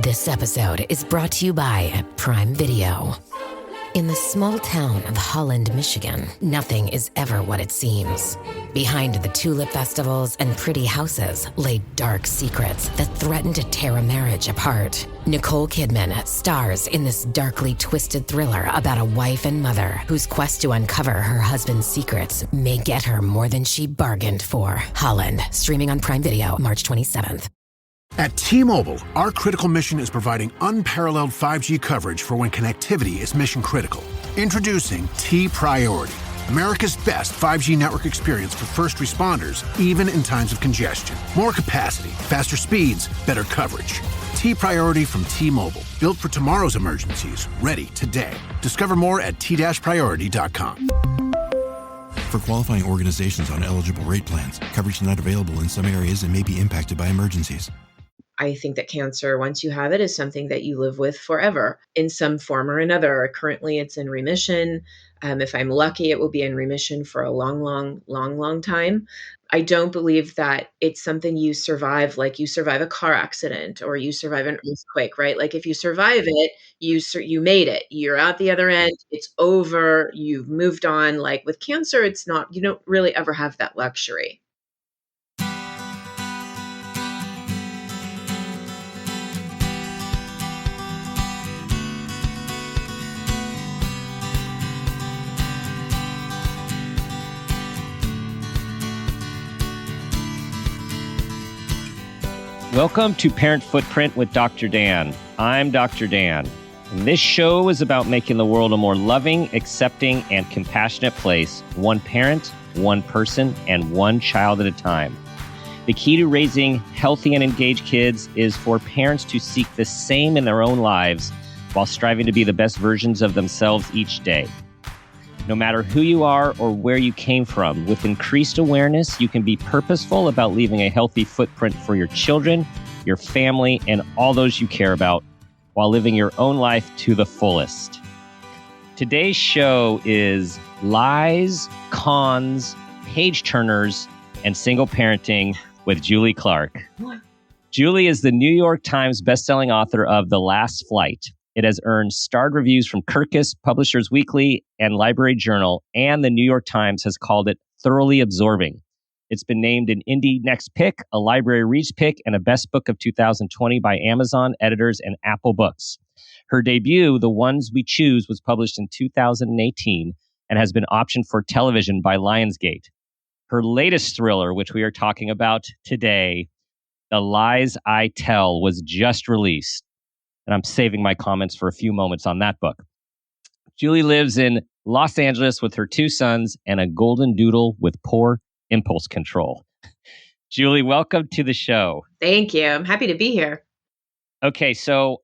This episode is brought to you by Prime Video. In the small town of Holland, Michigan, nothing is ever what it seems. Behind the tulip festivals and pretty houses lay dark secrets that threaten to tear a marriage apart. Nicole Kidman stars in this darkly twisted thriller about a wife and mother whose quest to uncover her husband's secrets may get her more than she bargained for. Holland, streaming on Prime Video March 27th. At T-Mobile, our critical mission is providing unparalleled 5G coverage for when connectivity is mission critical. Introducing T-Priority, America's best 5G network experience for first responders, even in times of congestion. More capacity, faster speeds, better coverage. T-Priority from T-Mobile, built for tomorrow's emergencies, ready today. Discover more at t-priority.com. For qualifying organizations on eligible rate plans, coverage not available in some areas and may be impacted by emergencies. I think that cancer, once you have it, is something that you live with forever in some form or another. Currently, it's in remission. If I'm lucky, it will be in remission for a long time. I don't believe that it's something you survive, like you survive a car accident or you survive an earthquake, right? Like if you survive it, you made it. You're out the other end. It's over. You've moved on. Like with cancer, it's not. You don't really ever have that luxury. Welcome to Parent Footprint with Dr. Dan. I'm Dr. Dan. And this show is about making the world a more loving, accepting, and compassionate place, one parent, one person, and one child at a time. The key to raising healthy and engaged kids is for parents to seek the same in their own lives while striving to be the best versions of themselves each day. No matter who you are or where you came from, with increased awareness, you can be purposeful about leaving a healthy footprint for your children, your family, and all those you care about while living your own life to the fullest. Today's show is lies, cons, page turners, and single parenting with Julie Clark. Julie is the New York Times bestselling author of The Last Flight. It has earned starred reviews from Kirkus, Publishers Weekly, and Library Journal, and the New York Times has called it thoroughly absorbing. It's been named an Indie Next Pick, a Library Reads Pick, and a Best Book of 2020 by Amazon editors and Apple Books. Her debut, The Ones We Choose, was published in 2018 and has been optioned for television by Lionsgate. Her latest thriller, which we are talking about today, The Lies I Tell, was just released. And I'm saving my comments for a few moments on that book. Julie lives in Los Angeles with her 2 sons and a golden doodle with poor impulse control. Julie, welcome to the show. Thank you. I'm happy to be here. Okay, so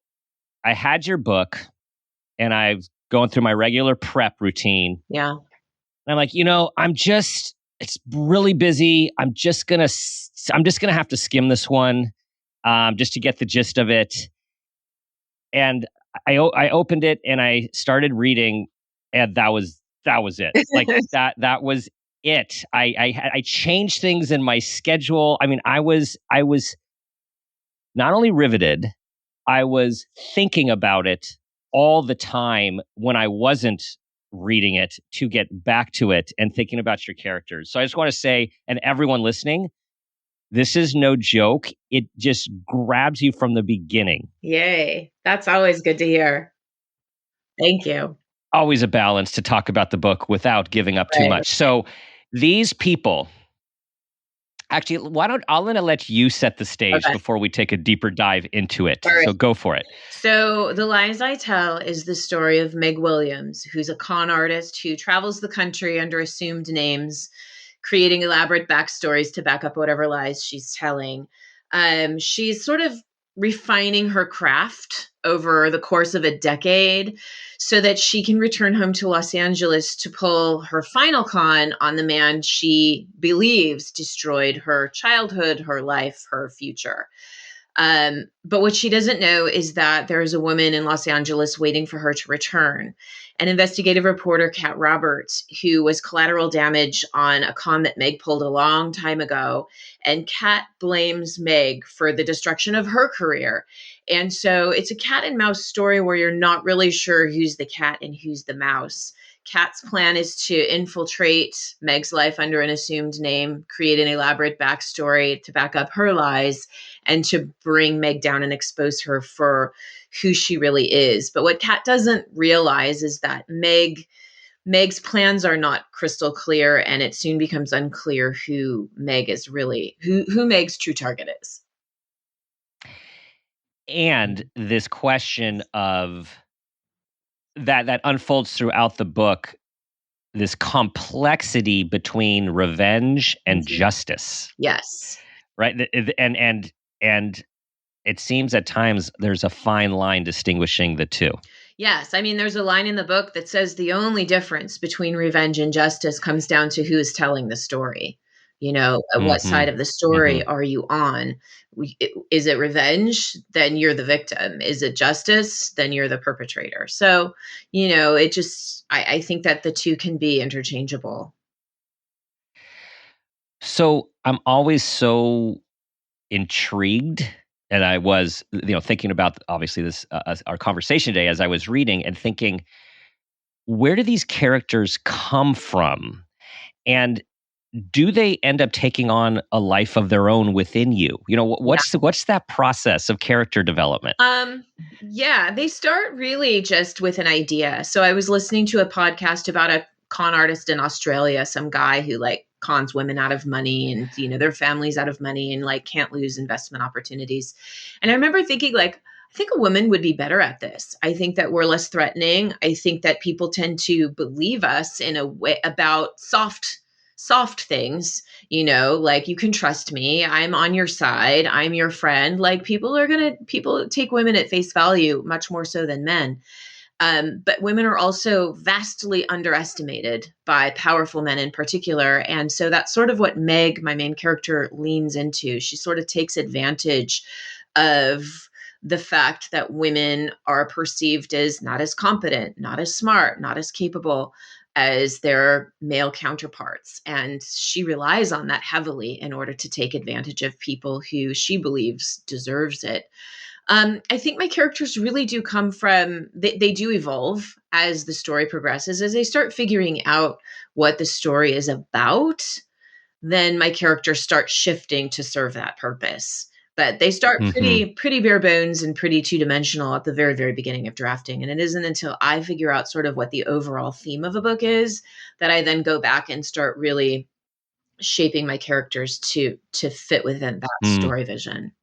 I had your book and I'm going through my regular prep routine. Yeah. And I'm like, it's really busy. I'm just gonna have to skim this one just to get the gist of it. And I opened it and I started reading, and that was it. Like that was it. I changed things in my schedule. I mean, I was not only riveted, I was thinking about it all the time when I wasn't reading it to get back to it and thinking about your characters. So I just want to say, and everyone listening, this is no joke. It just grabs you from the beginning. Yay. That's always good to hear. Thank you. Always a balance to talk about the book without giving up too much. So these people, actually, I'm going to let you set the stage before we take a deeper dive into it. Right. So go for it. So The Lies I Tell is the story of Meg Williams, who's a con artist who travels the country under assumed names, creating elaborate backstories to back up whatever lies she's telling. She's sort of refining her craft over the course of a decade so that she can return home to Los Angeles to pull her final con on the man she believes destroyed her childhood, her life, her future. But what she doesn't know is that there is a woman in Los Angeles waiting for her to return. An investigative reporter, Kat Roberts, who was collateral damage on a con that Meg pulled a long time ago. And Kat blames Meg for the destruction of her career. And so it's a cat and mouse story where you're not really sure who's the cat and who's the mouse. Kat's plan is to infiltrate Meg's life under an assumed name, create an elaborate backstory to back up her lies, and to bring Meg down and expose her for who she really is. But what Kat doesn't realize is that Meg's plans are not crystal clear, and it soon becomes unclear who Meg is really, who Meg's true target is. And this question of that unfolds throughout the book, this complexity between revenge and justice. Yes. Right? And it seems at times there's a fine line distinguishing the two. Yes. I mean, there's a line in the book that says the only difference between revenge and justice comes down to who is telling the story. What side of the story are you on? Is it revenge? Then you're the victim. Is it justice? Then you're the perpetrator. So, I think that the two can be interchangeable. So I'm always so intrigued. And I was, thinking about obviously this our conversation today as I was reading and thinking, where do these characters come from, and do they end up taking on a life of their own within you? What's that process of character development? Yeah, they start really just with an idea. So I was listening to a podcast about a con artist in Australia, some guy who cons women out of money and, their families out of money and can't lose investment opportunities. And I remember thinking I think a woman would be better at this. I think that we're less threatening. I think that people tend to believe us in a way about soft things, you can trust me. I'm on your side. I'm your friend. People take women at face value much more so than men. But women are also vastly underestimated by powerful men in particular. And so that's sort of what Meg, my main character, leans into. She sort of takes advantage of the fact that women are perceived as not as competent, not as smart, not as capable as their male counterparts. And she relies on that heavily in order to take advantage of people who she believes deserves it. I think my characters really do come from, they do evolve as the story progresses. As they start figuring out what the story is about, then my characters start shifting to serve that purpose. But they start pretty bare bones and pretty two-dimensional at the very, very beginning of drafting. And it isn't until I figure out sort of what the overall theme of a book is that I then go back and start really shaping my characters to fit within that story vision.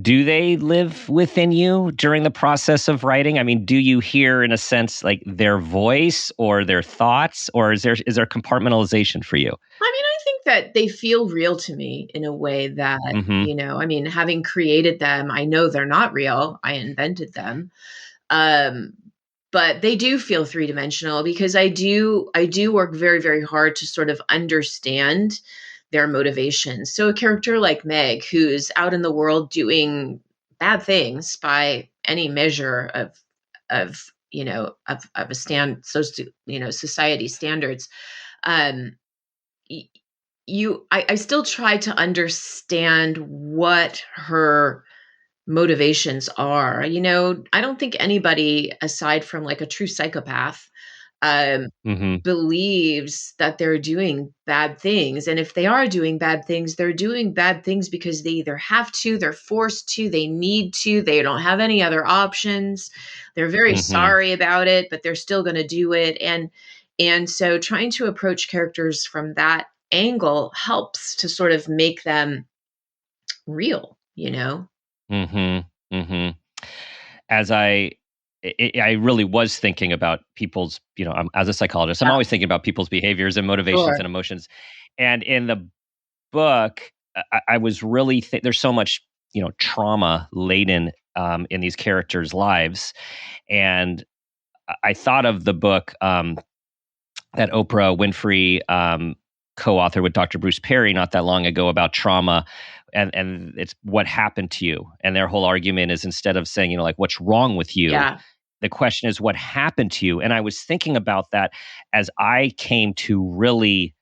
Do they live within you during the process of writing? I mean, do you hear, in a sense, their voice or their thoughts, or is there compartmentalization for you? I mean, I think that they feel real to me in a way that, having created them, I know they're not real. I invented them. But they do feel three-dimensional because I do work very, very hard to sort of understand their motivations. So a character like Meg, who's out in the world doing bad things by any measure of a society standards, I still try to understand what her motivations are. I don't think anybody aside from a true psychopath believes that they're doing bad things. And if they are doing bad things, they're doing bad things because they either have to, they're forced to, they need to, they don't have any other options. They're very sorry about it, but they're still going to do it. And so trying to approach characters from that angle helps to sort of make them real, As I really was thinking about people's, as a psychologist, I'm always thinking about people's behaviors and motivations and emotions. And in the book, I was really, there's so much, trauma laden in these characters' lives. And I thought of the book that Oprah Winfrey co-authored with Dr. Bruce Perry not that long ago about trauma. and it's what happened to you. And their whole argument is, instead of saying, like, what's wrong with you, Yeah. the question is what happened to you. And I was thinking about that as I came to really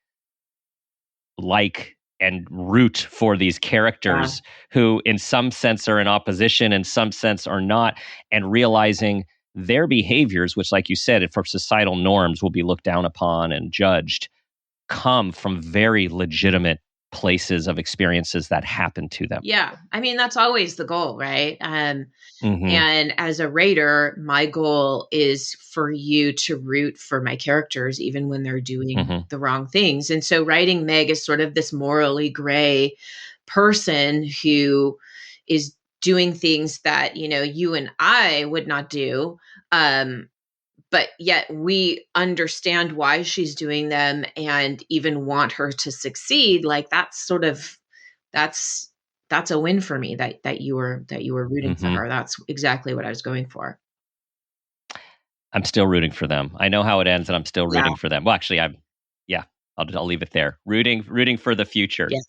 like and root for these Yeah. characters who in some sense are in opposition, in some sense are not, and realizing their behaviors, which, like you said, for societal norms will be looked down upon and judged, come from very legitimate places of experiences that happen to them. Yeah. I mean, that's always the goal, right? Mm-hmm. And as a writer, my goal is for you to root for my characters, even when they're doing Mm-hmm. the wrong things. And so writing Meg is sort of this morally gray person who is doing things that, you and I would not do. But yet we understand why she's doing them and even want her to succeed. Like that's that's a win for me that you were rooting for Mm-hmm. her. That's exactly what I was going for. I'm still rooting for them. I know how it ends, and I'm still Yeah. rooting for them. Well, actually, yeah, I'll leave it there. Rooting for the future. Yes.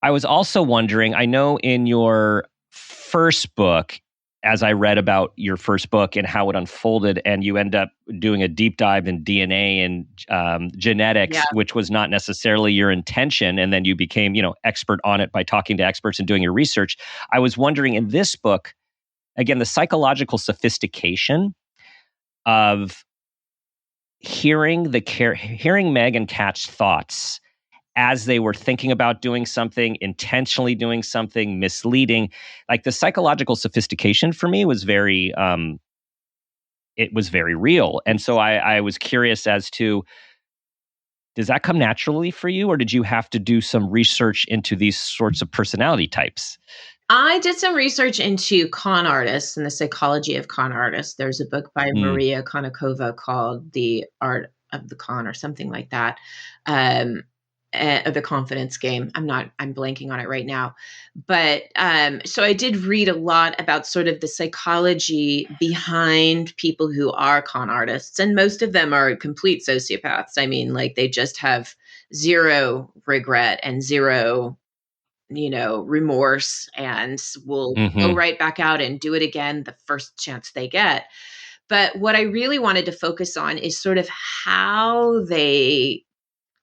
I was also wondering, I know in your first book, as I read about your first book and how it unfolded, and you end up doing a deep dive in DNA and Yeah. genetics, which was not necessarily your intention, and then you became, expert on it by talking to experts and doing your research. I was wondering, in this book, again, the psychological sophistication of hearing Meg and Kat's thoughts as they were thinking about doing something, intentionally doing something, misleading. Like, the psychological sophistication for me was it was very real. And so I was curious as to, does that come naturally for you, or did you have to do some research into these sorts of personality types? I did some research into con artists and the psychology of con artists. There's a book by Mm, Maria Konnikova called The Art of the Con or something like that. Um, the confidence game. I'm blanking on it right now. But so I did read a lot about sort of the psychology behind people who are con artists. And most of them are complete sociopaths. I mean, like, they just have zero regret and zero remorse, and will go mm-hmm, right back out and do it again the first chance they get. But what I really wanted to focus on is sort of how they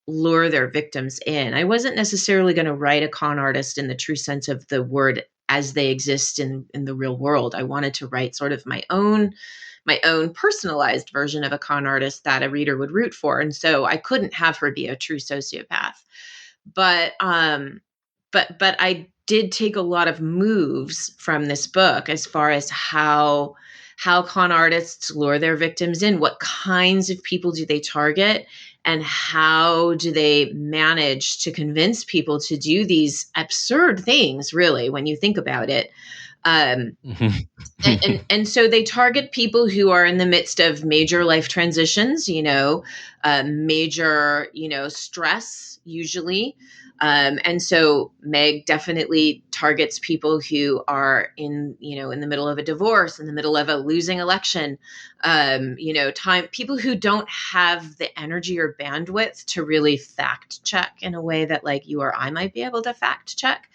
lure their victims in. I wasn't necessarily going to write a con artist in the true sense of the word as they exist in the real world. I wanted to write sort of my own personalized version of a con artist that a reader would root for. And so I couldn't have her be a true sociopath. But but I did take a lot of moves from this book as far as how con artists lure their victims in, what kinds of people do they target, and how do they manage to convince people to do these absurd things, really, when you think about it. Um, and, mm-hmm. and and so they target people who are in the midst of major life transitions, major, stress usually. And so Meg definitely targets people who are in the middle of a divorce, in the middle of a losing election, people who don't have the energy or bandwidth to really fact check in a way that, like, you or I might be able to fact check,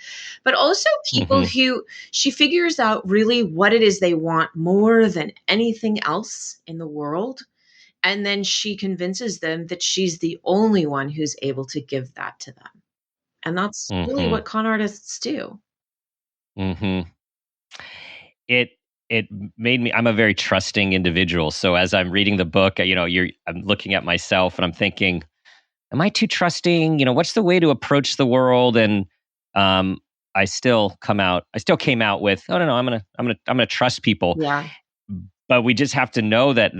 but also people Mm-hmm. who she figures out really what it is they want more than anything else in the world. And then she convinces them that she's the only one who's able to give that to them. And that's really Mm-hmm. what con artists do. Mm-hmm. it it made me, I'm a very trusting individual, so as I'm reading the book, I'm looking at myself and I'm thinking, am I too trusting? What's the way to approach the world? And um I still came out with, oh, no, I'm gonna trust people. Yeah. But we just have to know that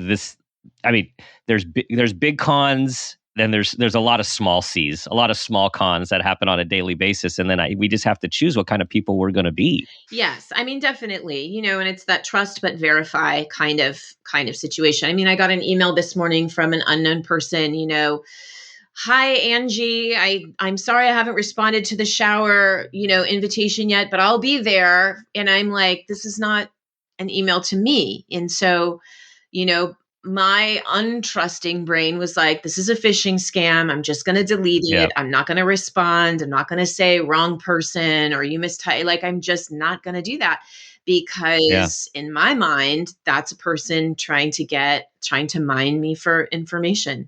I mean, there's big cons, then there's a lot of small C's, a lot of small cons that happen on a daily basis, and then we just have to choose what kind of people we're going to be. Yes, I mean, definitely, and it's that trust but verify kind of situation. I mean, I got an email this morning from an unknown person, hi Angie, I'm sorry I haven't responded to the shower, invitation yet, but I'll be there. And I'm like, this is not an email to me. And so, you know, my untrusting brain was like, this is a phishing scam. I'm just going to delete Yeah. it. I'm not going to respond. I'm not going to say wrong person or you mistype. Like, I'm just not going to do that Yeah. because in my mind, that's a person trying to mine me for information,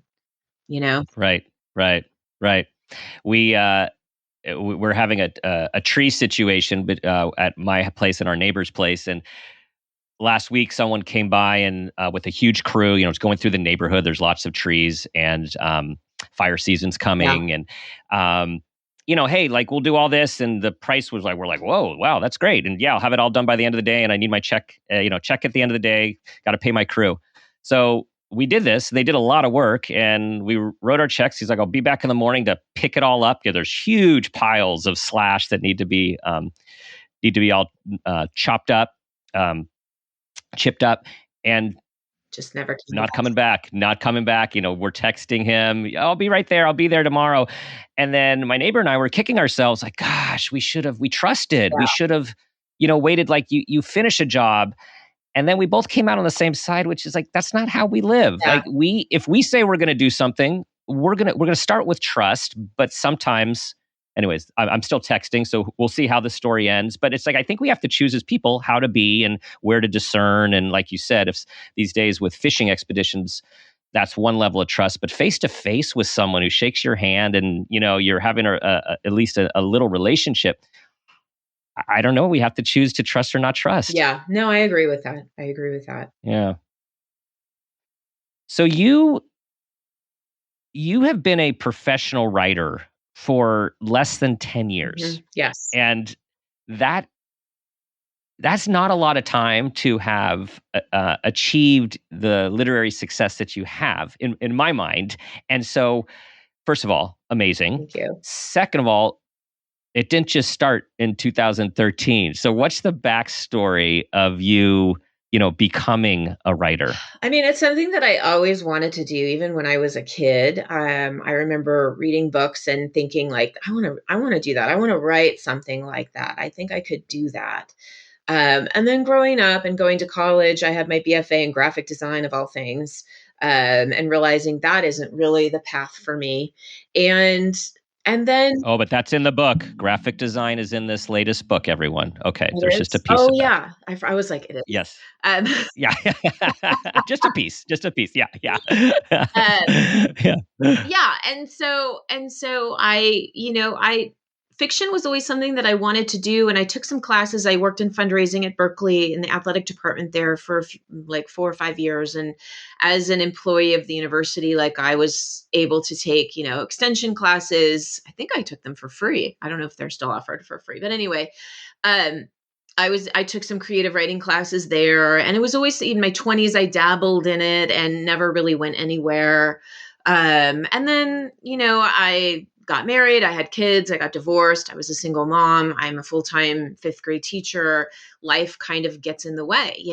you know? Right. Right. Right. We we're having a tree situation, but at my place and our neighbor's place, and last week someone came by and with a huge crew. It's going through the neighborhood. There's lots of trees, and fire season's Yeah. coming, and hey, like we'll do all this, and the price was like, we're like, whoa, wow, that's great, and yeah, I'll have it all done by the end of the day, and I need my check, check at the end of the day. Got to pay my crew, so. We did this. They did a lot of work, and we wrote our checks. He's like, "I'll be back in the morning to pick it all up." Yeah, there's huge piles of slash that need to be all chopped up, chipped up, and Just never came not back. coming back. Not coming back. We're texting him. I'll be right there. I'll be there tomorrow. And then my neighbor and I were kicking ourselves, like, gosh, we trusted. We Yeah. should have, waited. Like you finish a job. And then we both came out on the same side, which is like, that's not how we live. Yeah. Like if we say we're going to do something, we're going to start with trust. But sometimes, anyways, I'm still texting, so we'll see how the story ends. But it's like, I think we have to choose as people how to be and where to discern. And like you said, if these days with fishing expeditions, that's one level of trust. But face to face with someone who shakes your hand and, you're having at least a little relationship, I don't know. We have to choose to trust or not trust. Yeah. No, I agree with that. Yeah. So you have been a professional writer for less than 10 years. Mhm. Yes. And that's not a lot of time to have achieved the literary success that you have in my mind. And so, first of all, amazing. Thank you. Second of all, it didn't just start in 2013. So what's the backstory of you becoming a writer? I mean, it's something that I always wanted to do, even when I was a kid. I remember reading books and thinking, like, I want to do that. I want to write something like that. I think I could do that. And then growing up and going to college, I had my BFA in graphic design of all things, and realizing that isn't really the path for me. And then Oh, but that's in the book. Graphic design is in this latest book, everyone. Okay, it there's is. just a piece Oh of that. yeah, I was like, it is. Yes. Um, Yeah. Just a piece. Just a piece. Yeah. Yeah. Yeah. yeah, and so I fiction was always something that I wanted to do, and I took some classes. I worked in fundraising at Berkeley in the athletic department there for like 4 or 5 years, and as an employee of the university, like I was able to take extension classes. I think I took them for free. I don't know if they're still offered for free, but anyway, um, I took some creative writing classes there, and it was always in my 20s. I dabbled in it and never really went anywhere. And then, I got married, I had kids, I got divorced, I was a single mom, I'm a full-time fifth grade teacher. Life kind of gets in the way.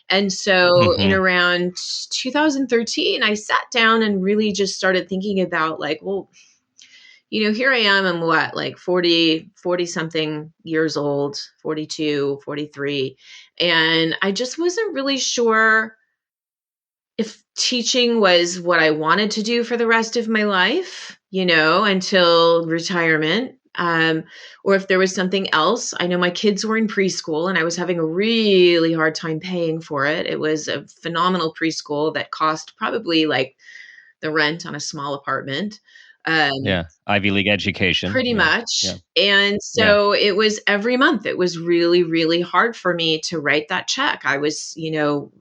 And so in Mhm. around 2013, I sat down and really just started thinking about, like, well, here I am, I'm what, like 40 something years old, 42, 43. And I just wasn't really sure if teaching was what I wanted to do for the rest of my life, until retirement, or if there was something else. I know my kids were in preschool and I was having a really hard time paying for it. It was a phenomenal preschool that cost probably like the rent on a small apartment. Um, Yeah. Ivy League education. Pretty Yeah. much. Yeah. And Yeah. so it was every month. It was really, really hard for me to write that check. I was,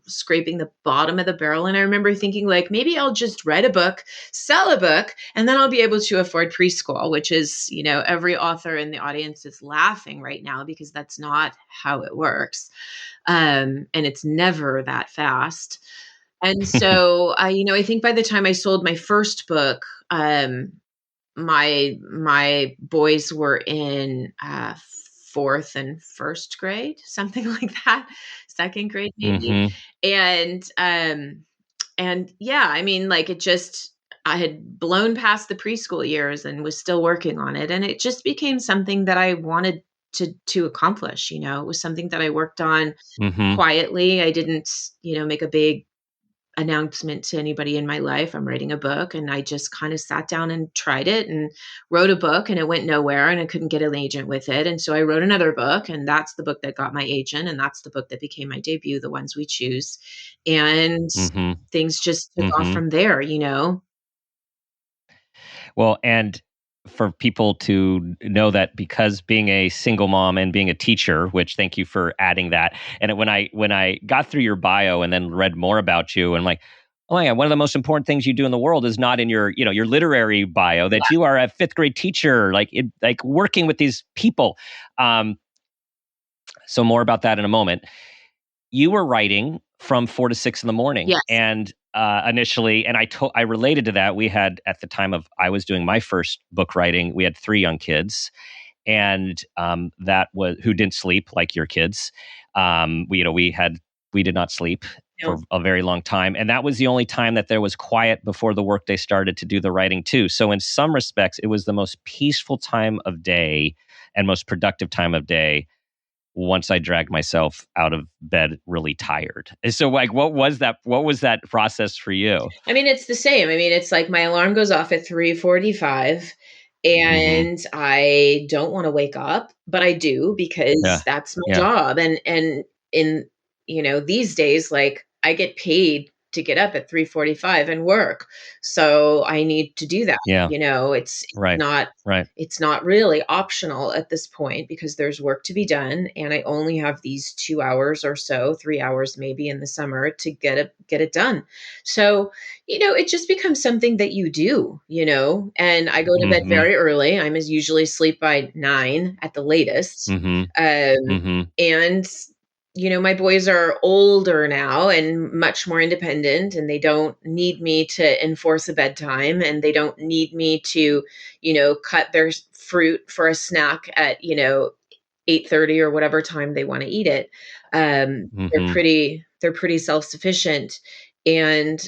scraping the bottom of the barrel. And I remember thinking, like, maybe I'll just write a book, sell a book, and then I'll be able to afford preschool, which is, every author in the audience is laughing right now because that's not how it works. And it's never that fast. And so, I think by the time I sold my first book, my boys were in fourth and first grade, something like that, second grade maybe. Mhm. And yeah, I mean, like, I had blown past the preschool years and was still working on it, and it just became something that I wanted to accomplish. It was something that I worked on Mhm. quietly. I didn't make a big announcement to anybody in my life. I'm writing a book, and I just kind of sat down and tried it and wrote a book, and it went nowhere, and I couldn't get an agent with it. And so I wrote another book, and that's the book that got my agent, and that's the book that became my debut, The Ones We Choose. And Mhm. things just took off Mhm. from there, you know? Well, and for people to know that, because being a single mom and being a teacher, which thank you for adding that. And when I got through your bio and then read more about you, and I'm like, oh my God, one of the most important things you do in the world is not in your literary bio, that you are a fifth grade teacher, like working with these people. Um, so more about that in a moment. You were writing from 4 to 6 in the morning, Yes. and initially, and I related to that. We had, at the time of I was doing my first book writing, we had 3 young kids, and that was who didn't sleep like your kids. We did not sleep for No. a very long time, and that was the only time that there was quiet before the workday started to do the writing too. So in some respects, it was the most peaceful time of day and most productive time of day once I dragged myself out of bed really tired. And so, like, what was that process for you? I mean, it's the same. I mean, it's like my alarm goes off at 3:45, Mhm. and I don't wanna wake up, but I do because Yeah. that's my Yeah. job. And in, these days, like, I get paid to get up at 3:45 and work. So I need to do that, Yeah. it's Right. not Right. it's not really optional at this point because there's work to be done, and I only have these 2 hours or so, 3 hours maybe in the summer to get it done. So, it just becomes something that you do, and I go to bed Mhm. very early. I'm as usually sleep by 9 at the latest. Mhm. Um, Mhm. and, my boys are older now and much more independent, and they don't need me to enforce a bedtime, and they don't need me to, cut their fruit for a snack at, 8:30 or whatever time they want to eat it. They're Mhm. pretty self-sufficient. And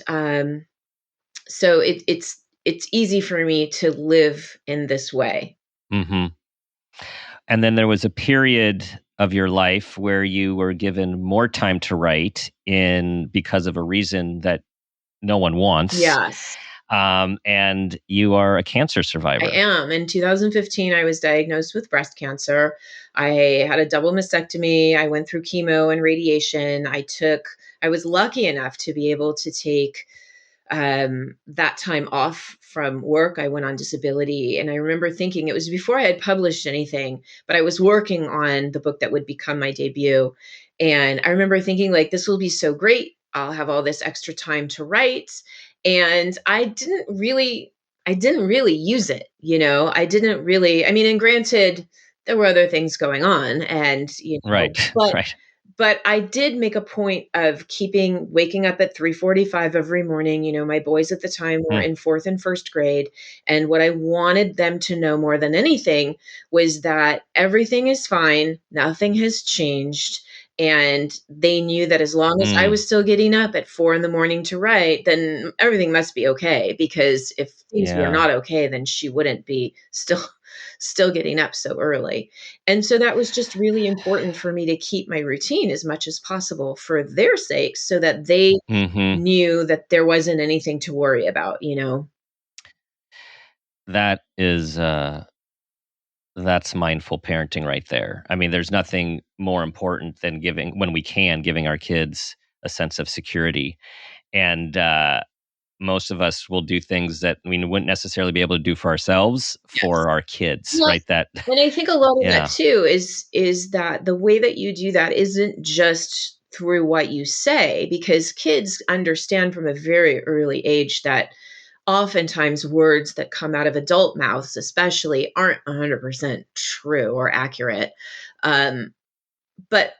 so it's easy for me to live in this way. Mhm. And then there was a period of your life where you were given more time to write, in because of a reason that no one wants. Yes, And you are a cancer I survivor. am. In 2015, I was diagnosed with breast cancer. I had a double mastectomy. I went through chemo and radiation. I was lucky enough to be able to take that time off from work. I went on disability. And I remember thinking, it was before I had published anything, but I was working on the book that would become my debut. And I remember thinking, like, this will be so great. I'll have all this extra time to write. And I didn't really use it. I didn't really, I mean, and granted, there were other things going on, and, Right. but Right. I did make a point of waking up at 3:45 every morning. My boys at the time were Mm. in 4th and 1st grade, and what I wanted them to know more than anything was that everything is fine, nothing has changed, and they knew that as long as I Mm. was still getting up at 4 in the morning to write, then everything must be okay, because if things were Yeah. not okay, then she wouldn't be still getting up so early. And so that was just really important for me to keep my routine as much as possible for their sakes, so that they Mhm. knew that there wasn't anything to worry about. That is, that's mindful parenting right there. I mean, there's nothing more important than when we can, giving our kids a sense of security. And most of us will do things that we wouldn't necessarily be able to do for ourselves, Yes. for our kids, Well, right? That, and I think a lot of that yeah. too is that the way that you do that isn't just through what you say, because kids understand from a very early age that oftentimes words that come out of adult mouths especially aren't 100% true or accurate. Um, but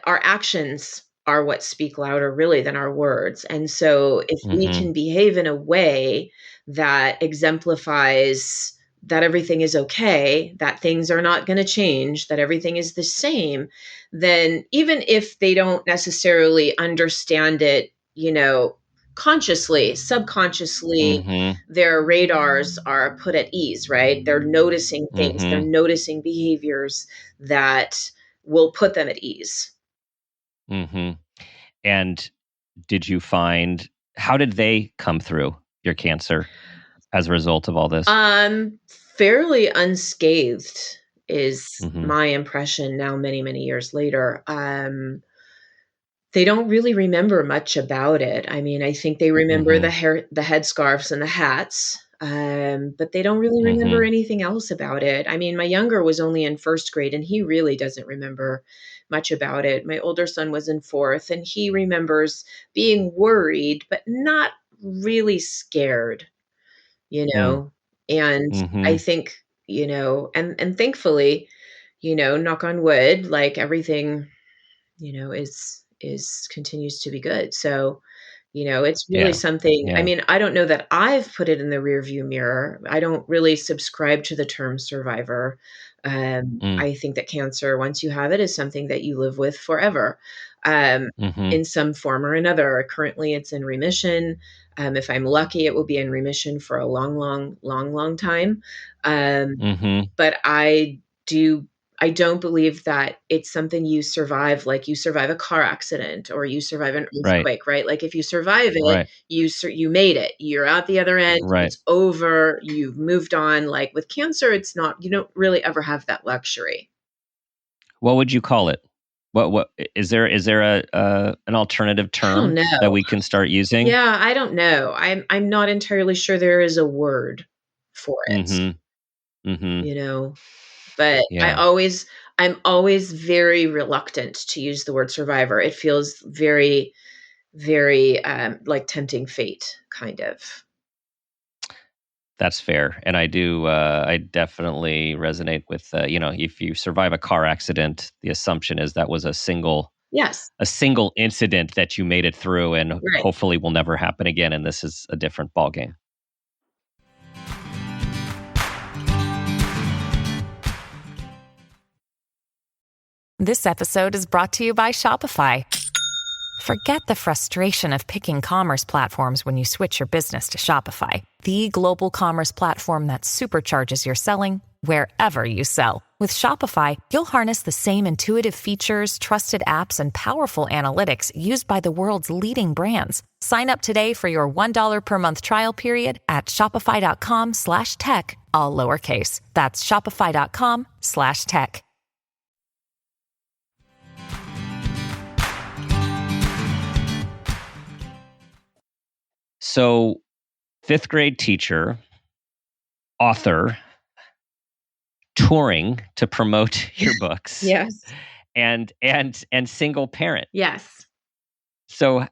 our actions are what speak louder really than our words. And so if we Mhm. can behave in a way that exemplifies that everything is okay, that things are not going to change, that everything is the same, then even if they don't necessarily understand it, consciously, subconsciously, Mhm. their radars are put at ease, right? They're noticing things, they're Mhm. noticing behaviors that will put them at ease. Mhm. And did you find how did they come through your cancer as a result of all this? Fairly unscathed is Mm-hmm. my impression now, many, many years later. They don't really remember much about it. I mean, I think they remember Mm-hmm. the headscarves and the hats, but they don't really remember Mm-hmm. anything else about it. I mean, my younger was only in first grade, and he really doesn't remember much about it. My older son was in fourth, and he remembers being worried, but not really scared, you know? And I Mm-hmm. think, and thankfully, knock on wood, like everything is continues to be good. So, it's really Yeah. something. I Yeah. mean, I don't know that I've put it in the rearview mirror. I don't really subscribe to the term survivor. Mm. I think that cancer, once you have it, is something that you live with forever, um, Mm-hmm. in some form or another. Currently, it's in remission. If I'm lucky, it will be in remission for a long, long, long, long time. Um, Mm-hmm. but do I don't believe that it's something you survive, like you survive a car accident or you survive an Right. earthquake, right? Like if you survive it, Right. you made it. You're out the other end, Right. it's over, you've moved on. Like with cancer, it's not, you don't really ever have that luxury. What would you call it? What is there a an alternative I don't term that know. we can start using? Yeah, I don't know. I'm not entirely sure there is a word for it, Mm-hmm. Mm-hmm. you know. But Yeah. I'm always very reluctant to use the word survivor. It feels very, very, like tempting fate, kind of. That's fair, and I definitely resonate with, if you survive a car accident, the assumption is that was Yes, a single incident that you made it through and right. hopefully will never happen again, and this is a different ballgame. This episode is brought to you by Shopify. Forget the frustration of picking commerce platforms when you switch your business to Shopify, the global commerce platform that supercharges your selling wherever you sell. With Shopify, you'll harness the same intuitive features, trusted apps, and powerful analytics used by the world's leading brands. Sign up today for your $1 per month trial period at shopify.com/tech, all lowercase. That's shopify.com/tech. So, 5th grade teacher, author, touring to promote your books, Yes. and single parent. Yes. So,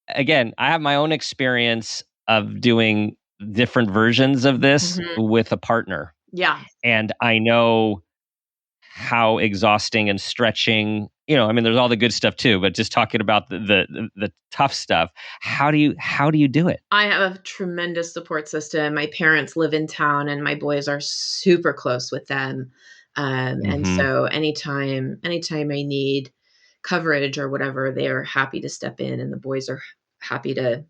again, I have my own experience of doing different versions of this Mhm. with a partner, Yeah. and I know how exhausting and stretching, I mean, there's all the good stuff too, but just talking about the tough stuff, how do you do it? I have a tremendous support system. My parents live in town and my boys are super close with them. And Mhm. so anytime I need coverage or whatever, they are happy to step in and the boys are happy to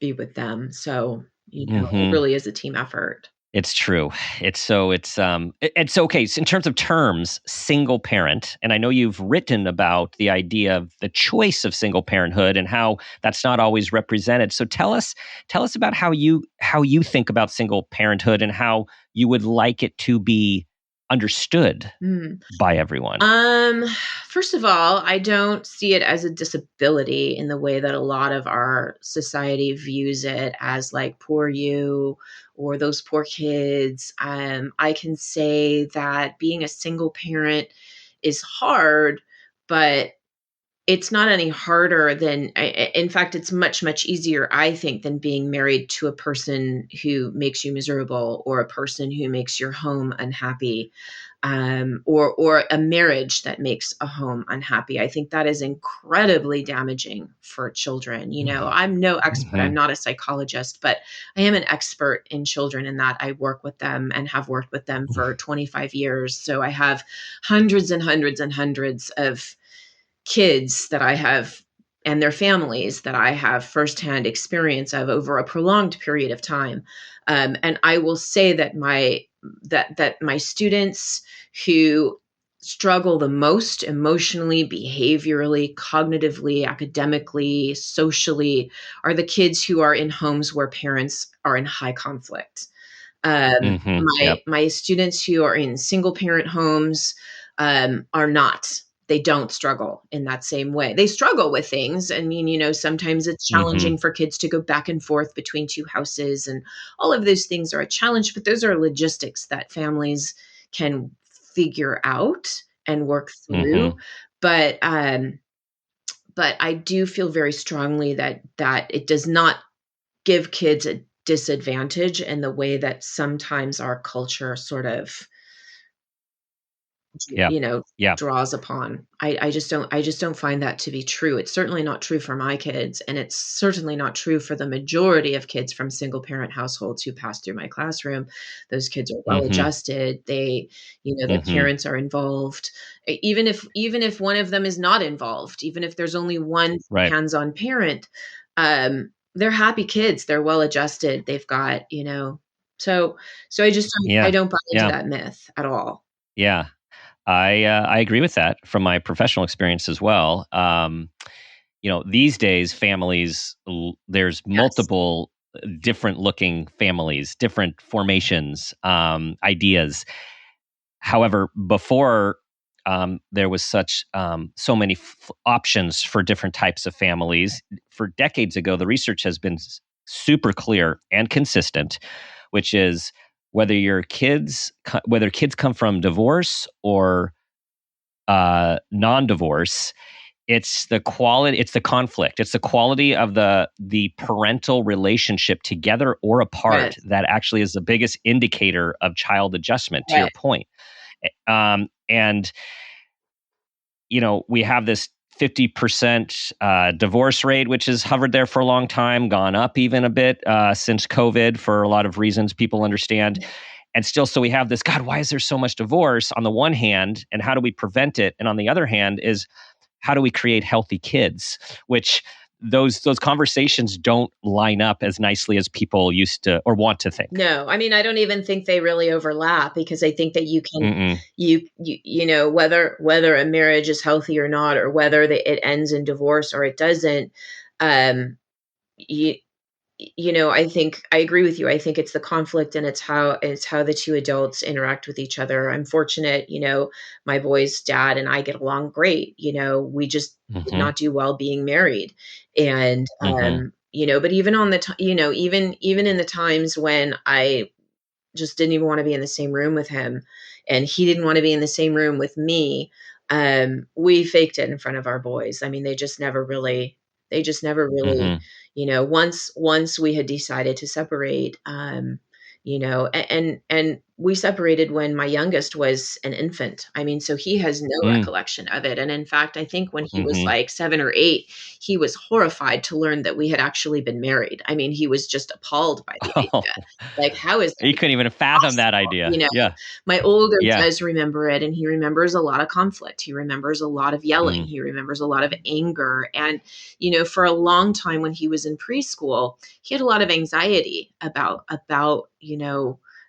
be with them. So, it Mhm. really is a team effort. It's true. It's okay. So in terms of terms, single parent, and I know you've written about the idea of the choice of single parenthood and how that's not always represented. So tell us about how you think about single parenthood and how you would like it to be understood Mm. by everyone. Um, First of all, I don't see it as a disability in the way that a lot of our society views it as like poor you or those poor kids. I can say that being a single parent is hard, but it's not any harder than in fact, it's much, much easier, I think, than being married to a person who makes you miserable or a person who makes your home unhappy, or a marriage that makes a home unhappy. I think that is incredibly damaging for children. I'm no expert, I'm Mhm. not a psychologist, but I am an expert in children in that I work with them and have worked with them for 25 years. So I have hundreds and hundreds and hundreds of kids that I have and their families that I have firsthand experience of over a prolonged period of time. And I will say that my students who struggle the most emotionally, behaviorally, cognitively, academically, socially are the kids who are in homes where parents are in high conflict. Yep. My students who are in single parent homes are not. They don't struggle in that same way. They struggle with things. I mean, sometimes it's Hmm. challenging for kids to go back and forth between two houses, and all of those things are a challenge, but those are logistics that families can figure out and work through. Hmm. But but I do feel very strongly that it does not give kids a disadvantage in the way that sometimes our culture sort of, Yeah. Yeah. draws upon. I just don't find that to be true. It's certainly not true for my kids, and it's certainly not true for the majority of kids from single parent households who pass through my classroom. Those kids are well Hmm. adjusted. Their Hmm. parents are involved. Even if one of them is not involved, even if there's only one Right. hands-on parent, they're happy kids. They're well adjusted. They've got, so I Yeah. don't buy into Yeah. that myth at all. Yeah. I agree with that from my professional experience as well. These days, families, there's Yes. multiple different looking families, different formations, ideas. However, before there was so many options for different types of families. For decades ago, the research has been super clear and consistent, which is whether kids come from divorce or non-divorce, it's the quality, it's the conflict, it's the quality of the parental relationship together or apart Right. that actually is the biggest indicator of child adjustment, to your Right. point. And we have this 50% divorce rate, which has hovered there for a long time, gone up even a bit since COVID for a lot of reasons people understand. And still, so we have this, God, why is there so much divorce on the one hand, and how do we prevent it? And on the other hand is, how do we create healthy kids? Which those conversations don't line up as nicely as people used to or want to think. No, I mean, I don't even think they really overlap, because I think that you can, Mm-mm. whether a marriage is healthy or not, or whether it ends in divorce or it doesn't, um, you, I think I agree with you. I think it's the conflict, and it's how the two adults interact with each other. I'm fortunate, my boy's dad and I get along great. We just did Mm-hmm. not do well being married, and Mm-hmm. but even on the even in the times when I just didn't even want to be in the same room with him, and he didn't want to be in the same room with me, we faked it in front of our boys. I mean, they just never really, Mm-hmm. once we had decided to separate, and we separated when my youngest was an infant. I mean, so he has no Mm. recollection of it. And in fact, I think when he was Mm-hmm. like 7 or 8, he was horrified to learn that we had actually been married. I mean, he was just appalled by the Oh, idea. Like, how is you that couldn't even fathom that possible? idea. Yeah. My older Yeah. does remember it, and he remembers a lot of conflict. He remembers a lot of yelling. Mm. He remembers a lot of anger. And, for a long time when he was in preschool, he had a lot of anxiety about,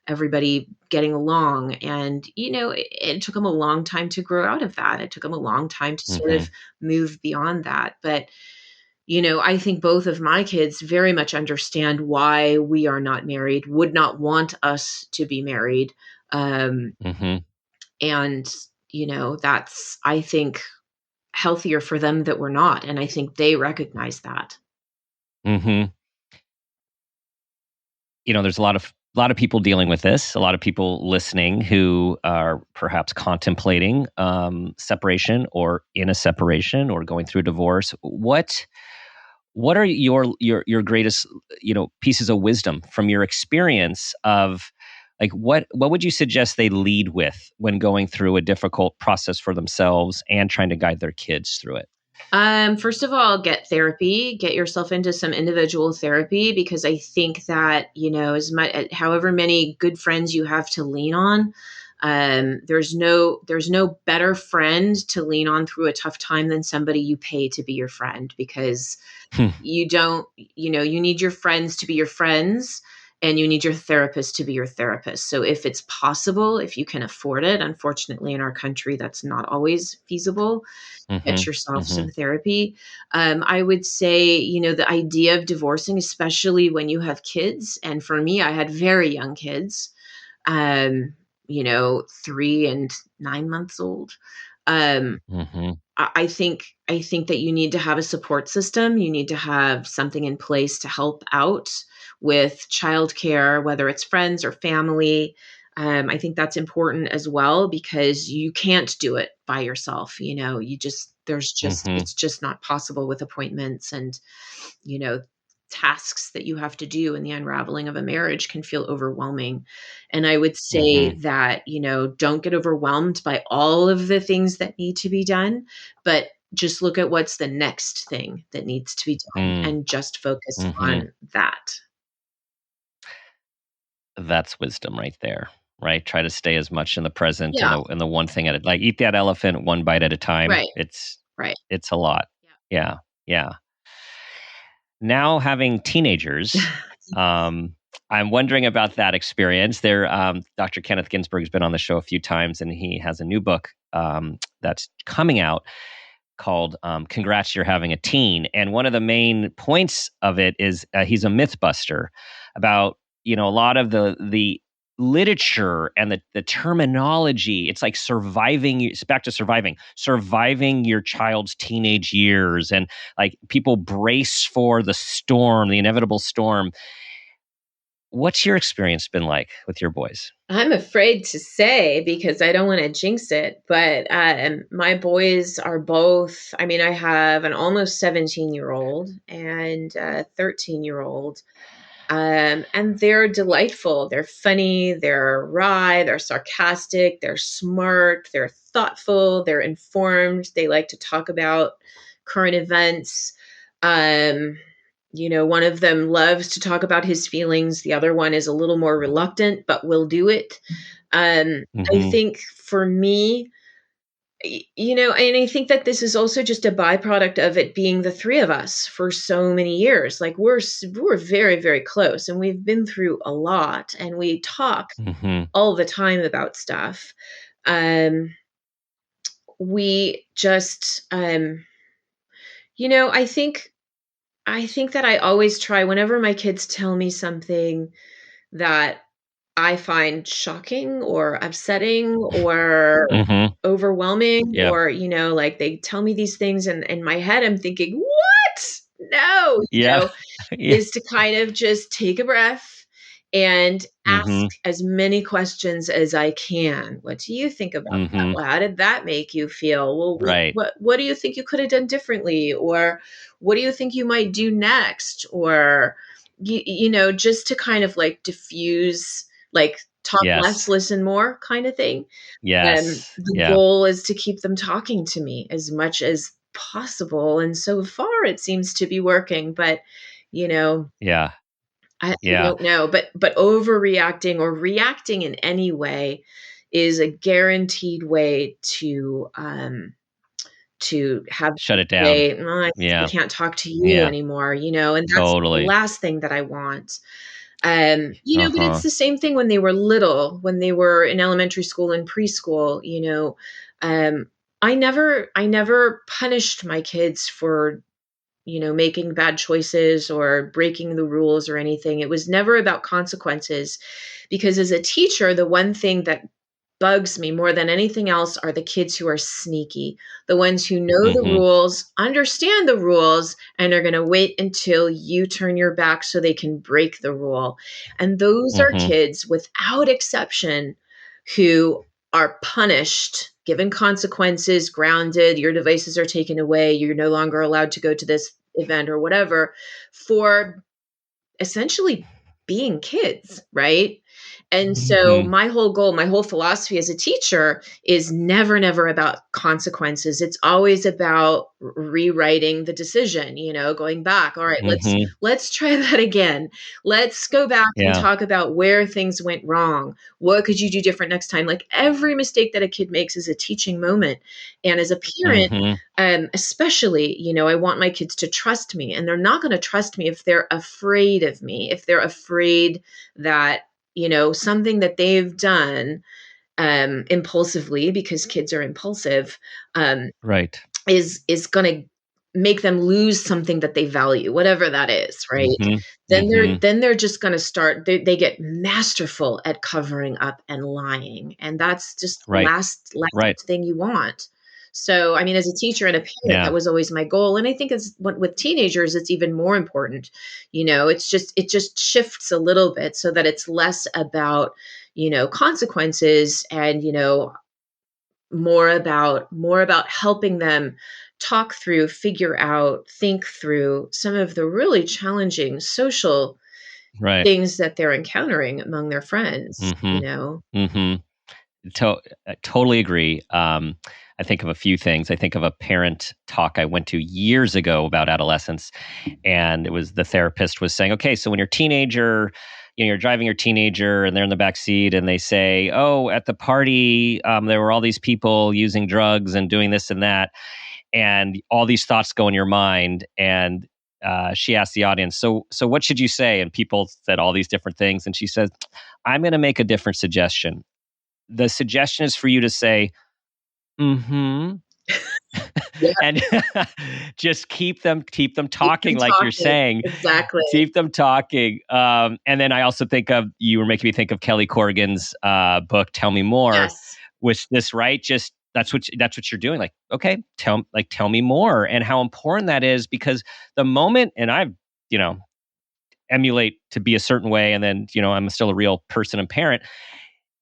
everybody getting along. And, it took him a long time to grow out of that. It took him a long time to sort Mm-hmm. of move beyond that. But I think both of my kids very much understand why we are not married, would not want us to be married. Um, Mm-hmm. and, that's, I think, healthier for them that we're not. And I think they recognize that. Mm-hmm. There's a lot of people dealing with this, a lot of people listening who are perhaps contemplating separation, or in a separation, or going through a divorce. What are your greatest pieces of wisdom from your experience of, like, what would you suggest they lead with when going through a difficult process for themselves and trying to guide their kids through it? First of all, get therapy, get yourself into some individual therapy, because I think that, however many good friends you have to lean on, there's no better friend to lean on through a tough time than somebody you pay to be your friend, because Hmm. you don't, you need your friends to be your friends, and you need your therapist to be your therapist. So if it's possible, if you can afford it, unfortunately in our country, that's not always feasible, get Mhm. yourself some Mhm. therapy. I would say, the idea of divorcing, especially when you have kids, and for me, I had very young kids, um, 3 and 9 months old. Um, Mhm. I think that you need to have a support system. You need to have something in place to help out with childcare, whether it's friends or family. I think that's important as well because you can't do it by yourself. Mhm. It's just not possible with appointments and, you know, tasks that you have to do, and the unraveling of a marriage can feel overwhelming. And I would say Mhm. that, don't get overwhelmed by all of the things that need to be done, but just look at what's the next thing that needs to be done Mm. and just focus Mhm. on that. That's wisdom right there, right? Try to stay as much in the present and Yeah, the one thing at a, like, eat that elephant one bite at a time. right, It's right. it's a lot. Yeah. Yeah. Yeah. Now having teenagers, um, I'm wondering about that experience. Dr. Kenneth Ginsburg has been on the show a few times, and he has a new book that's coming out called "Congrats, You're Having a Teen." And one of the main points of it is he's a myth buster about a lot of the literature and the terminology. It's like it's back to surviving your child's teenage years, and like people brace for the storm, the inevitable storm. What's your experience been like with your boys? I'm afraid to say because I don't want to jinx it, but my boys are both. I mean, I have an almost 17-year-old and a 13-year-old. And they're delightful. They're funny, they're wry, they're sarcastic, they're smart, they're thoughtful, they're informed. They like to talk about current events. Um, one of them loves to talk about his feelings. The other one is a little more reluctant, but will do it. I Hmm. think for me, and I think that this is also just a byproduct of it being the three of us for so many years. Like we're very, very close, and we've been through a lot, and we talk Hmm. all the time about stuff. Um, we just, I think that I always try whenever my kids tell me something that I find shocking or upsetting or Hmm. overwhelming, Yeah. or, like they tell me these things and in my head I'm thinking, "What? No," Yeah. Yeah. is to kind of just take a breath and ask Hmm. as many questions as I can. "What do you think about that? Hmm. Well, how did that make you feel? Well, what Right. what what do you think you could have done differently? Or what do you think you might do next?" Or just to kind of like diffuse, like talk less, Yes. listen more kind of thing. Yes. The Yeah. goal is to keep them talking to me as much as possible, and so far it seems to be working, but, you know, Yeah. I Yeah. don't know, but overreacting or reacting in any way is a guaranteed way to have Shut it them down. say, "Well, I Yeah. can't talk to you Yeah. anymore," and that's the Totally. last thing that I want. But it's Uh-huh. the same thing when they were little, when they were in elementary school and preschool, um, I never punished my kids for, making bad choices or breaking the rules or anything. It was never about consequences because as a teacher, the one thing that bugs me more than anything else are the kids who are sneaky, the ones who know the Mhm. rules, understand the rules, and are going to wait until you turn your back so they can break the rule. And those are Mhm. kids without exception who are punished, given consequences, grounded, your devices are taken away, you're no longer allowed to go to this event or whatever, for essentially being kids, right? And so Mhm. my whole goal, my whole philosophy as a teacher is never, never about consequences. It's always about rewriting the decision, going back. All right, Mhm. let's try that again. Let's go back and Yeah. talk about where things went wrong. What could you do different next time? Like every mistake that a kid makes is a teaching moment. And as a parent, Mhm. especially, I want my kids to trust me, and they're not going to trust me if they're afraid of me, if they're afraid that, something that they've done impulsively, because kids are impulsive, um, Right. is going to make them lose something that they value, whatever that is, right? Mhm. Then they're Mhm. then they're just going to start. They get masterful at covering up and lying, and that's just the Right. Right. last thing you want. So, I mean, as a teacher and a parent, that Yeah. was always my goal, and I think with teenagers, it's even more important. It just shifts a little bit so that it's less about consequences, and more about helping them talk through, figure out, think through some of the really challenging social Right. things that they're encountering among their friends, Mhm. Mhm. I totally agree. I think of a few things. I think of a parent talk I went to years ago about adolescence, and it was the therapist was saying, "Okay, so when you're a teenager, you're driving your teenager, and they're in the back seat, and they say, oh, at the party, there were all these people using drugs and doing this and that, and all these thoughts go in your mind." And she asked the audience, "So what should you say?" And people said all these different things, and she says, "I'm going to make a different suggestion. The suggestion is for you to say, mm-hmm, Yeah, and just keep them keep them talking like you're talking. saying, Exactly. keep them talking." And then I also think of you were making me think of Kelly Corrigan's book, Tell Me More. Yes. Was this right? Just that's what you're doing. Like, okay, tell me more, and how important that is, because the moment, and I've you know emulate to be a certain way, and then I'm still a real person and parent.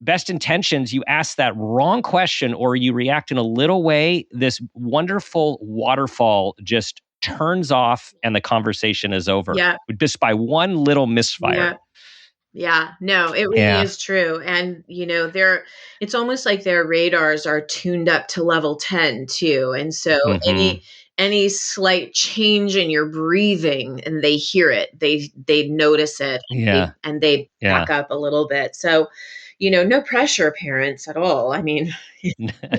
Best intentions, you ask that wrong question or you react in a little way, this wonderful waterfall just turns off and the conversation is over Yeah. just by one little misfire. Yeah. Yeah, no, it really Yeah. is true. And, it's almost like their radars are tuned up to level 10 too. And so Hmm. any slight change in your breathing, and they hear it, they notice it, Yeah. and they back Yeah. up a little bit. So, no pressure, parents, at all. I mean,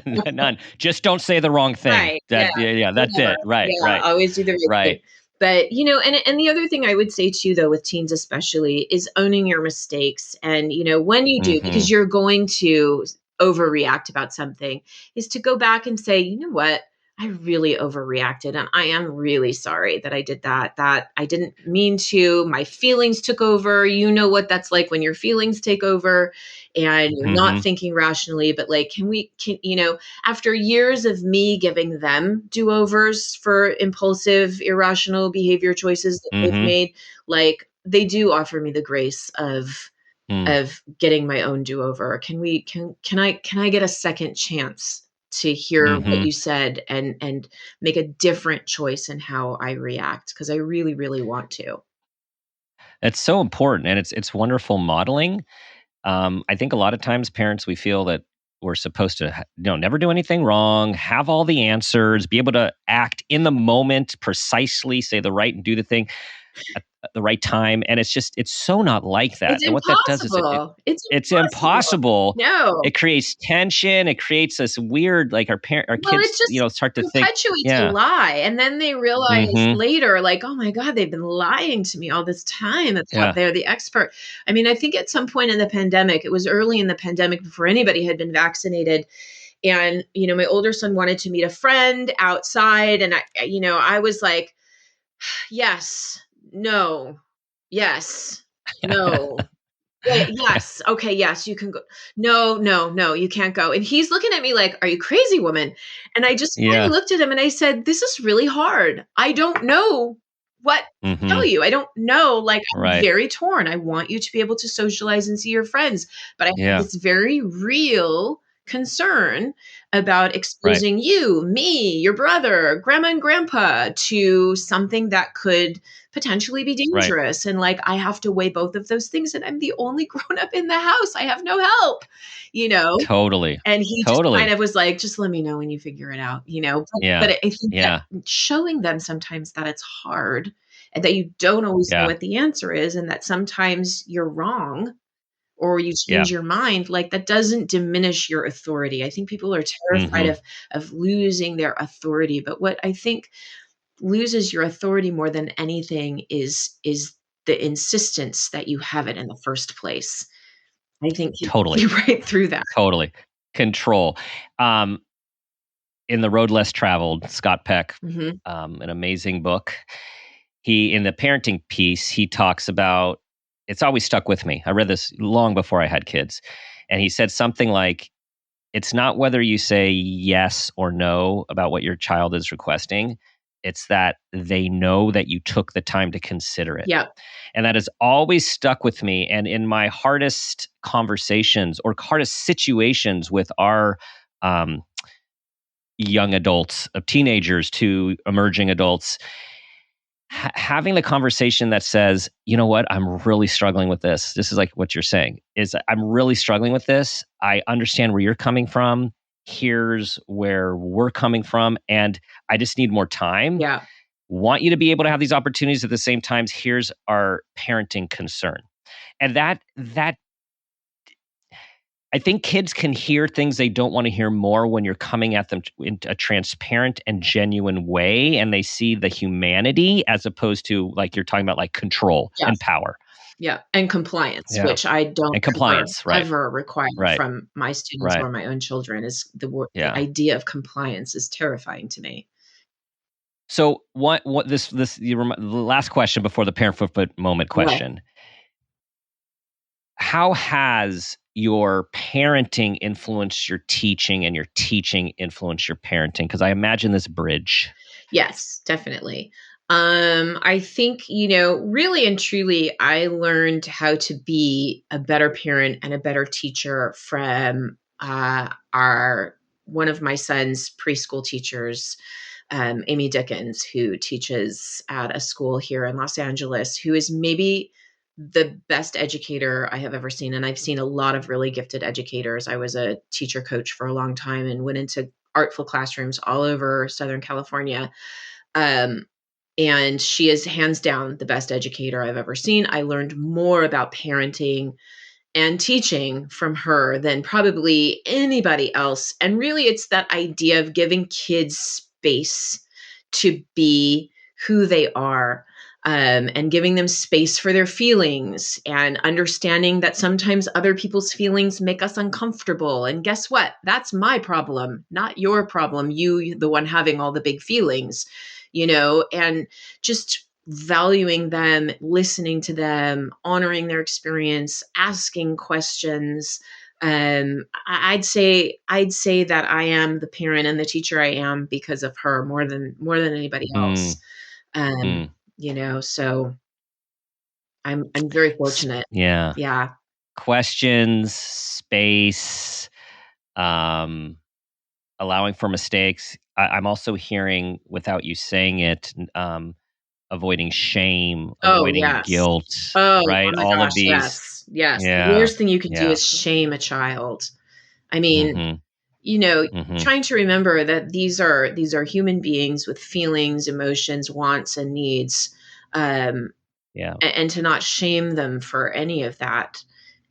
None. Just don't say the wrong thing. right. Yeah. That yeah, that's Whatever. it. Right, Yeah. right, Always do the right thing. right. But, and the other thing I would say too, though, with teens especially, is owning your mistakes. And, when you do, because Hmm. you're going to overreact about something, is to go back and say, you know what? I really overreacted, and I am really sorry that I did that. That I didn't mean to. My feelings took over. You know what that's like when your feelings take over and you're not Hmm. thinking rationally. But like, after years of me giving them do-overs for impulsive, irrational behavior choices that they've Hmm. made, like they do offer me the grace of getting my own do-over. Can I get a second chance to hear what Hmm. you said, and make a different choice in how I react, because I really, really want to. It's so important, and it's wonderful modeling. I think a lot of times parents, we feel that we're supposed to, never do anything wrong, have all the answers, be able to act in the moment precisely, say the right and do the thing at the right time. And it's so not like that. It's And what that does is impossible. It's it's impossible. impossible. No. It creates tension. It creates this weird, like our Well, it kids, just start to think, perpetuates a yeah, lie, and then they realize hmm, later, like, "Oh my god, they've been lying to me all this time. I thought yeah, they're the expert." I mean, I think at some point in the pandemic, it was early in the pandemic before anybody had been vaccinated, and, my older son wanted to meet a friend outside, and I was like, "Yes, no, yes, no." Wait, yes. Okay, yes, you can go. No, no, no, you can't go. And he's looking at me like, "Are you crazy, woman?" And I just finally yeah, looked at him and I said, "This is really hard. I don't know what to tell hmm, you. I don't know. Like, I'm right, very torn. I want you to be able to socialize and see your friends, but I have yeah, this very real concern about exposing you, me, your brother, grandma and grandpa to something that could potentially be Right. dangerous. And like, I have to weigh both of those things. And I'm the only grown up in the house. I have no help, you know? Totally. And he just kind Totally. of was like, just let me know when you figure it out, you know? But Yeah. I think that Yeah. showing them sometimes that it's hard and that you don't always know Yeah. what the answer is and that sometimes you're wrong or you Yeah. change your mind, like that doesn't diminish your authority. I think people are terrified Mm-hmm. of losing their authority, but what I think loses your authority more than anything is the insistence that you have it in the first place. I think you Totally. see right through that. Totally. Control. Um, in The Road Less Traveled, Scott Peck, Mhm. an amazing book. He, in the parenting piece, he talks about, it's always stuck with me. I read this long before I had kids. And he said something like, it's not whether you say yes or no about what your child is requesting. It's that they know that you took the time to consider it. Yep. And that has always stuck with me. And in my hardest conversations or hardest situations with our young adults, of teenagers to emerging adults, having the conversation that says, you know what, I'm really struggling with this. This is like what you're saying is I'm really struggling with this. I understand where you're coming from. Here's where we're coming from. And I just need more time. Yeah. Want you to be able to have these opportunities at the same time. Here's our parenting concern. And that I think kids can hear things they don't want to hear more when you're coming at them in a transparent and genuine way, and they see the humanity as opposed to like you're talking about like control and Yes. power. Yeah. And compliance, Yeah. which I don't And compliance, right. ever require Right. from my students Right. or my own children is the Yeah. idea of compliance is terrifying to me. So what the last question before the parent footprint moment Right. question. How has your parenting influenced your teaching and your teaching influenced your parenting? Because I imagine this bridge. Yes, definitely. I think, really and truly, I learned how to be a better parent and a better teacher from our one of my son's preschool teachers, Amy Dickens, who teaches at a school here in Los Angeles, who is maybe the best educator I have ever seen. And I've seen a lot of really gifted educators. I was a teacher coach for a long time and went into artful classrooms all over Southern California. Um, and she is hands down the best educator I've ever seen. I learned more about parenting and teaching from her than probably anybody else. And really, it's that idea of giving kids space to be who they are. And giving them space for their feelings and understanding that sometimes other people's feelings make us uncomfortable. And guess what? That's my problem, not your problem. You, the one having all the big feelings, and just valuing them, listening to them, honoring their experience, asking questions. I'd say that I am the parent and the teacher I am because of her more than anybody Mm, else. Um, mm. so I'm very fortunate. Yeah. Yeah. Questions, space, um, allowing for mistakes. I'm also hearing, without you saying it, avoiding shame, Oh, avoiding yes. guilt, Oh right? my All gosh, of these. yes. Yes. The Yeah. worst thing you can do Yeah. is shame a child. I mean, Mm-hmm. Mm-hmm. trying to remember that these are human beings with feelings, emotions, wants, and needs, um, Yeah. and to not shame them for any of that.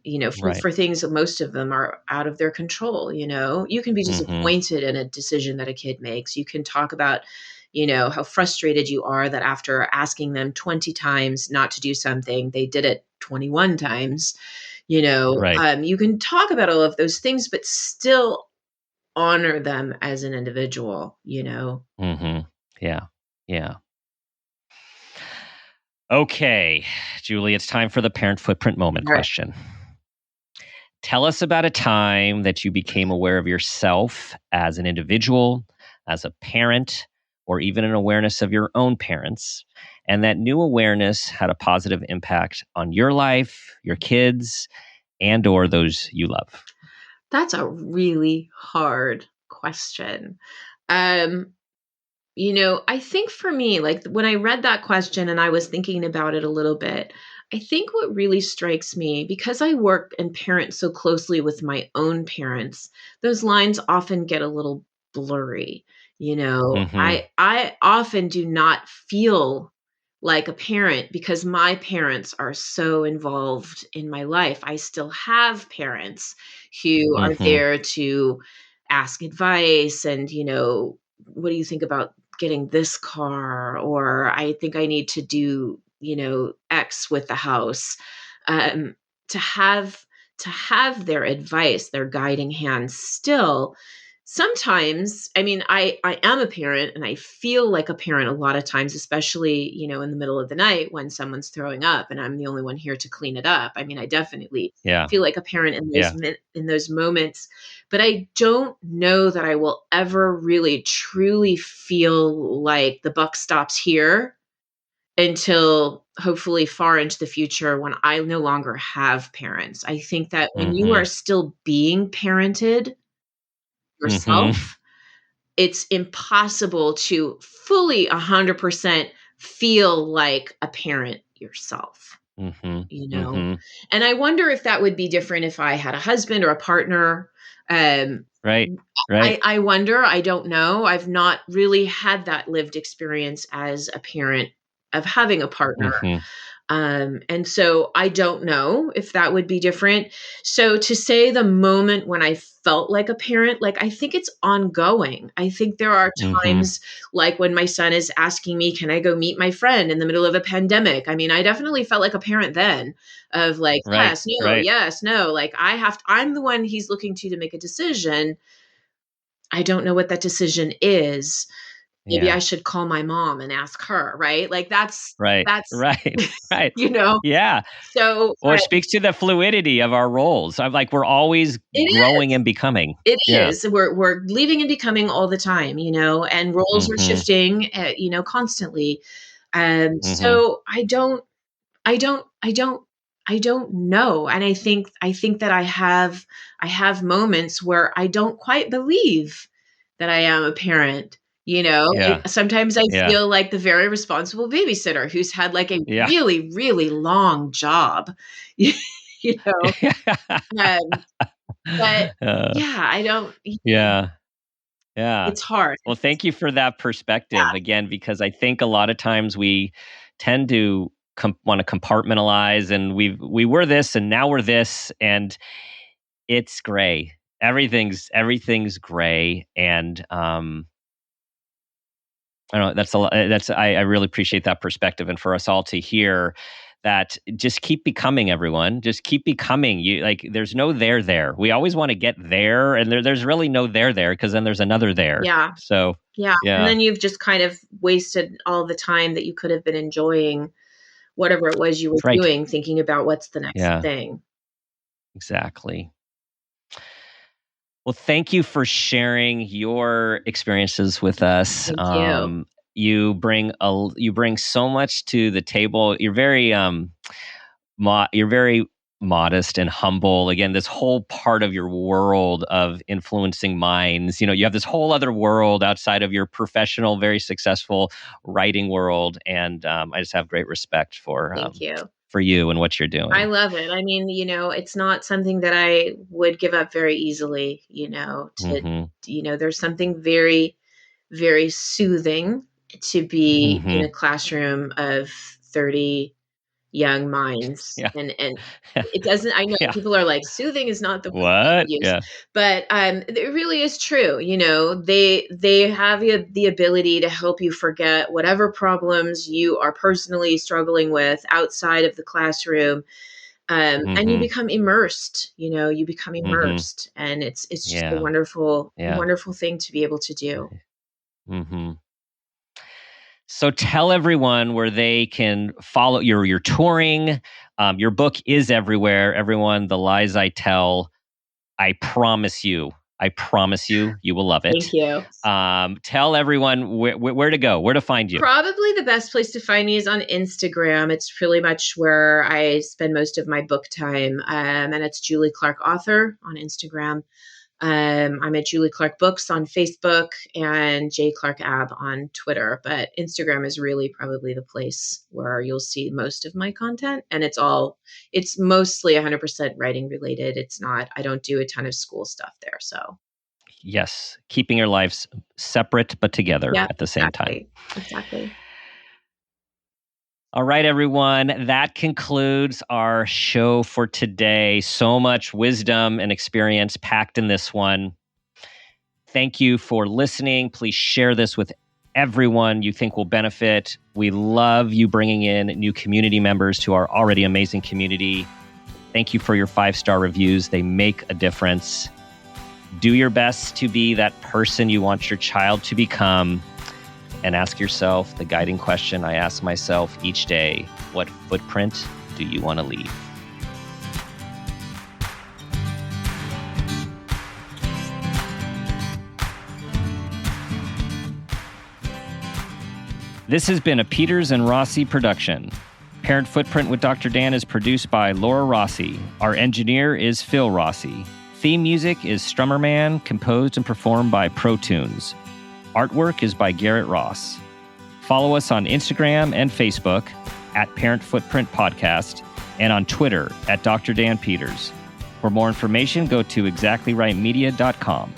Right. For things that most of them are out of their control. You can be Mm-hmm. disappointed in a decision that a kid makes. You can talk about, how frustrated you are that after asking them 20 times not to do something, they did it 21 times. Right. You can talk about all of those things, but still honor them as an individual. Mm-hmm. Yeah. Yeah. Okay, Julie, it's time for the parent footprint moment Right. question. Tell us about a time that you became aware of yourself as an individual, as a parent, or even an awareness of your own parents, and that new awareness had a positive impact on your life, your kids, and or those you love. That's a really hard question. Um, I think for me, like when I read that question and I was thinking about it a little bit, I think what really strikes me, because I work and parent so closely with my own parents, those lines often get a little blurry. Mm-hmm. I often do not feel like a parent because my parents are so involved in my life. I still have parents who are Mm-hmm. there to ask advice and, what do you think about getting this car? Or I think I need to do, X with the house. Um, to have their advice, their guiding hand still. Sometimes, I mean, I am a parent and I feel like a parent a lot of times, especially, in the middle of the night when someone's throwing up and I'm the only one here to clean it up. I mean, I definitely Yeah. feel like a parent in Yeah. those moments, but I don't know that I will ever really truly feel like the buck stops here until hopefully far into the future when I no longer have parents. I think that when you Mm-hmm. are still being parented Mm-hmm. yourself, it's impossible to fully 100% feel like a parent yourself, Mm-hmm. you know? Mm-hmm. And I wonder if that would be different if I had a husband or a partner. Um, Right. Right. I wonder, I don't know. I've not really had that lived experience as a parent of having a partner. Mm-hmm. And so I don't know if that would be different. So to say the moment when I felt like a parent, like I think it's ongoing. I think there are Mm-hmm. times like when my son is asking me, can I go meet my friend in the middle of a pandemic? I mean, I definitely felt like a parent then of like, Right. yes, no, Right. yes, no. Like I'm the one he's looking to make a decision. I don't know what that decision is. Maybe I Yeah. should call my mom and ask her, right? Like Right. that's Right. Right. you know. Yeah. So, Well, it speaks to the fluidity of our roles. I'm like, we're always it growing is. and becoming. It Yeah. is. We're leaving and becoming all the time, and roles are Mm-hmm. shifting, constantly. Mm-hmm. So I don't, I don't, I don't know. And I think that I have moments where I don't quite believe that I am a parent. Yeah. Sometimes I Yeah. feel like the very responsible babysitter who's had like a Yeah. really, really long job. you know, um, but uh, yeah, I don't. yeah. Yeah. It's hard. Well, thank you for that perspective again, because I think a lot of times we tend to want to compartmentalize, and we were this and now we're this, and it's gray. Everything's gray, and I don't know. That's a lot. I really appreciate that perspective, and for us all to hear that, just keep becoming, everyone. Just keep becoming. You like. There's no there there. We always want to get there, and there's really no there because then there's another there. Yeah. So Yeah. And yeah, then you've just kind of wasted all the time that you could have been enjoying whatever it was you were that's right. doing, thinking about what's the next Yeah, thing. exactly. Well, thank you for sharing your experiences with us. Thank you. You bring so much to the table. You're very modest and humble. Again, this whole part of your world of influencing minds. You have this whole other world outside of your professional, very successful writing world, and I just have great respect Thank you. for you and what you're I doing. love it. I mean, it's not something that I would give up very easily, Hmm. there's something very, very soothing to be in Hmm. a classroom of 30 young minds, Yeah. and it doesn't, I know Yeah. people are like, soothing is not the word they What? use, Yeah. but it really is true. They have the ability to help you forget whatever problems you are personally struggling with outside of the classroom, and you Hmm. become immersed. You become Hmm. immersed, and it's just a Yeah. wonderful, Yeah. wonderful thing to be able to do. Hmm. So tell everyone where they can follow your touring. Your book is everywhere. Everyone, The Lies I Tell. I promise you, I promise you will love it. Thank you. Tell everyone where to go, where to find you. Probably the best place to find me is on Instagram. It's really much where I spend most of my book time. And it's Julie Clark Author on Instagram. I'm at Julie Clark Books on Facebook and J Clark Ab on Twitter. But Instagram is really probably the place where you'll see most of my content. And it's mostly 100% writing related. I don't do a ton of school stuff there. So yes, keeping your lives separate but together at the same time. Exactly. All right, everyone. That concludes our show for today. So much wisdom and experience packed in this one. Thank you for listening. Please share this with everyone you think will benefit. We love you bringing in new community members to our already amazing community. Thank you for your 5-star reviews. They make a difference. Do your best to be that person you want your child to become. And ask yourself the guiding question I ask myself each day: what footprint do you want to leave? This has been a Peters and Rossi production. Parent Footprint with Dr. Dan is produced by Laura Rossi. Our engineer is Phil Rossi. Theme music is Strummer Man, composed and performed by Pro Tunes. Artwork is by Garrett Ross. Follow us on Instagram and Facebook at Parent Footprint Podcast and on Twitter at Dr. Dan Peters. For more information, go to exactlyrightmedia.com.